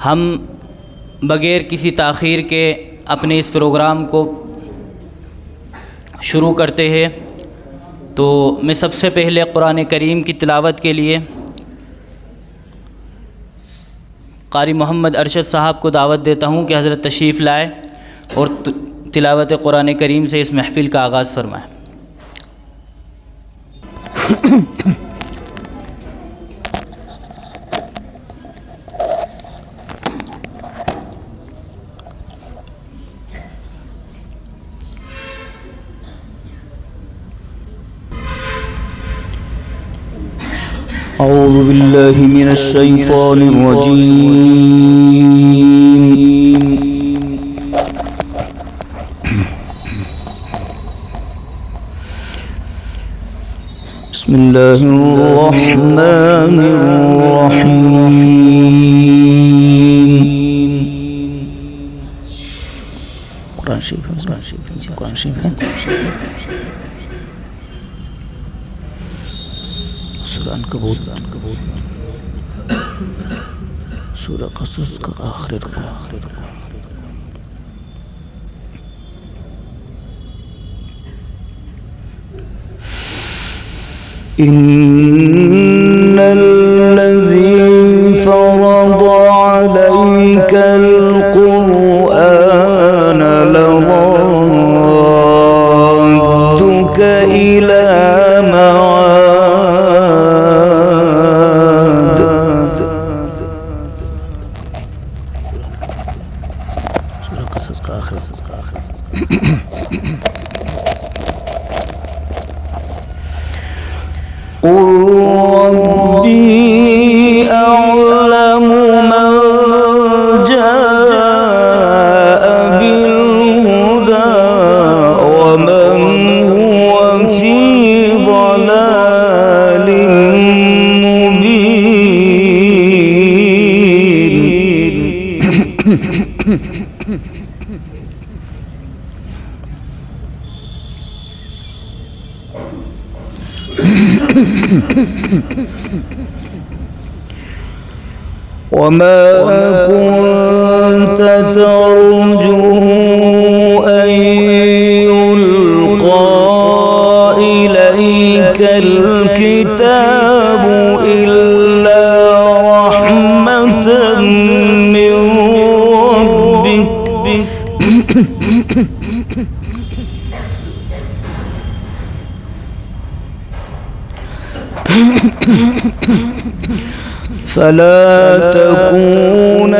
हम बग़ैर किसी ताख़ीर के अपने इस प्रोग्राम को शुरू करते हैं। तो मैं सबसे पहले कुरान करीम की तिलावत के लिए क़ारी मोहम्मद अरशद साहब को दावत देता हूँ कि हज़रत तशरीफ़ लाए और तिलावत कुरान करीम से इस महफ़िल का आगाज़ फरमाएँ। अऊज़ु बिल्लाहि मिनश शैतानिर रजीम। बिस्मिल्लाहिर रहमानिर रहीम। कुरान शरीफ सूरह अनकबूत सूरह क़सस का आखिरी रुकू। इन्नल्लज़ी फ़रज़ अलैकल क़ुरआन लराद्दुका इला وما كنت ترجو أن يلقى إليك الكتاب إلا رحمة من ربك فلا تكونن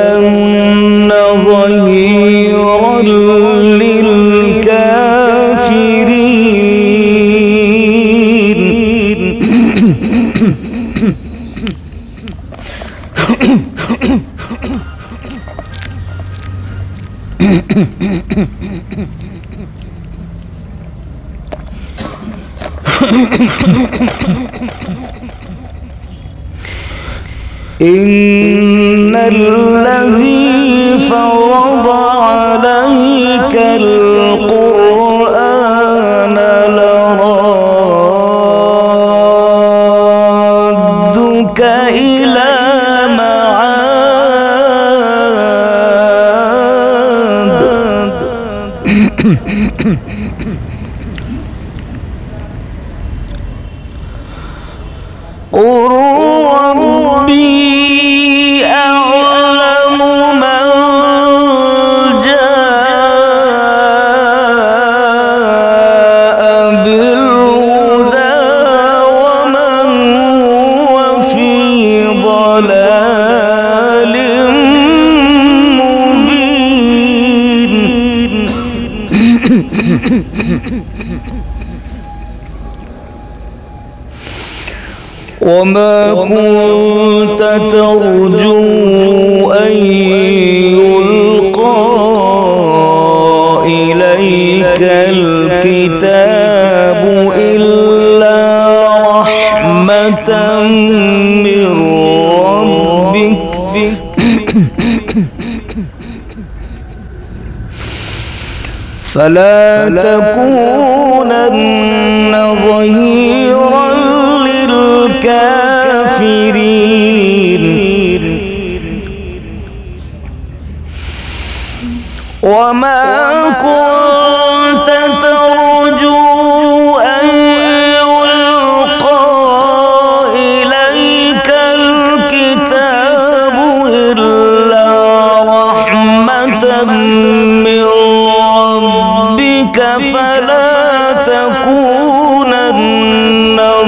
ظهيرا للكافرين. إن الذي فرض عليك القرآن لرادك إلى معاد ربي أعلم من جاء بالهدى ومن هو في ضلال مبين. وما كنت ترجو أن يلقى إليك الكتاب إلا رحمة من ربك فلا تكونن ظهيرا للكافرين. وما كنت ترجو أن يلقى إليك الكتاب إلا رحمة من ربك فلا تكونن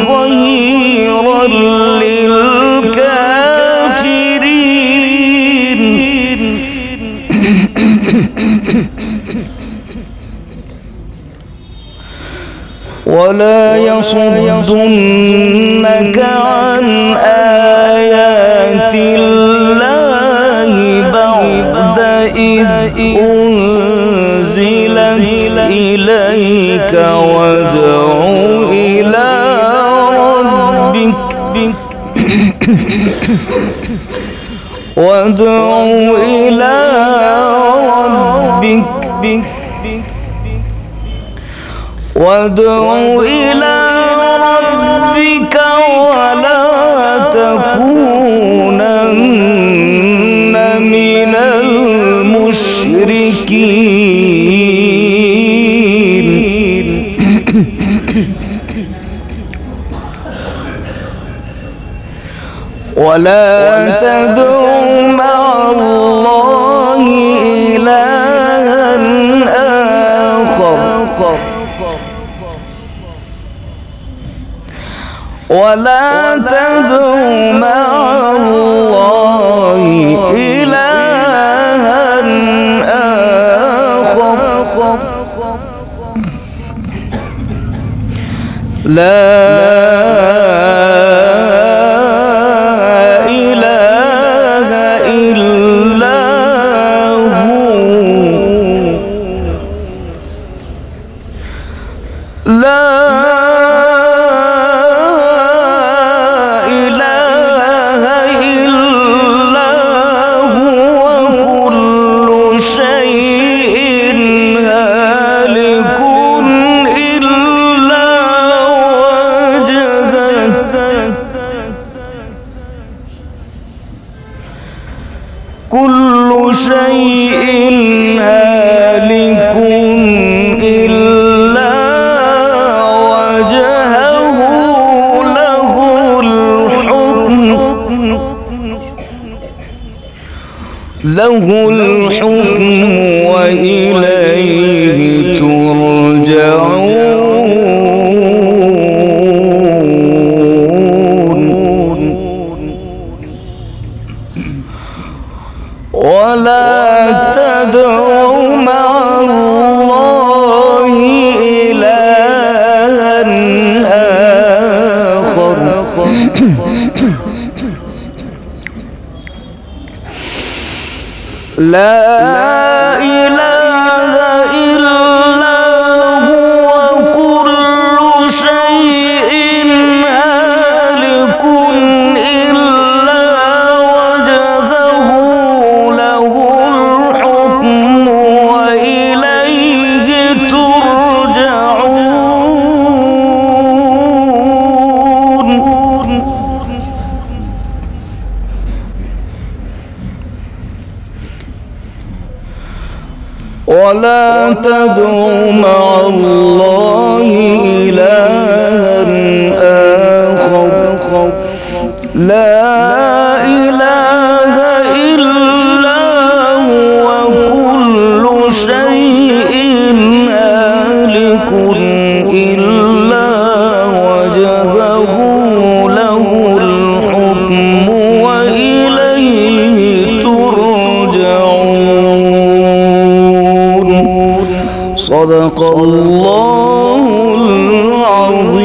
ظهيرا للكافرين. ولا يصدنك عن آيات الله بعد إذ أنزلت إليك وادع إلى ربك وادع إلى ربك ولا تكونن من المشركين. ولا تدع مع الله إلها آخر ولا تدع مع الله إلها آخر لا إله إلا هو لا إله إلا هو كل شيء هالك إلا وجهه كل شيء هالك إلا وجهه له الحكم وإليه ترجعون. ولا تدع مع الله إلها آخر لا إله إلا هو كل شيء هالك إلا وجهه له الحكم وإليه ترجعون. ولا تدع مع الله إلها آخر لا إله إلا هو كل شيء هالك إلا وجهه له الحكم وإليه ترجعون. صدق الله العظيم.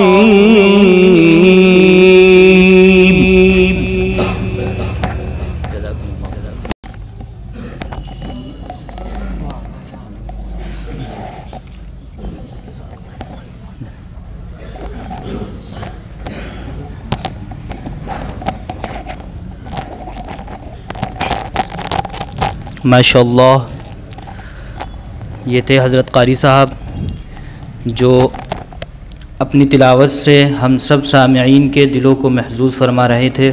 माशाअल्लाह, ये थे हज़रत क़ारी साहब जो अपनी तिलावत से हम सब सामिईन के दिलों को महजूज़ फरमा रहे थे।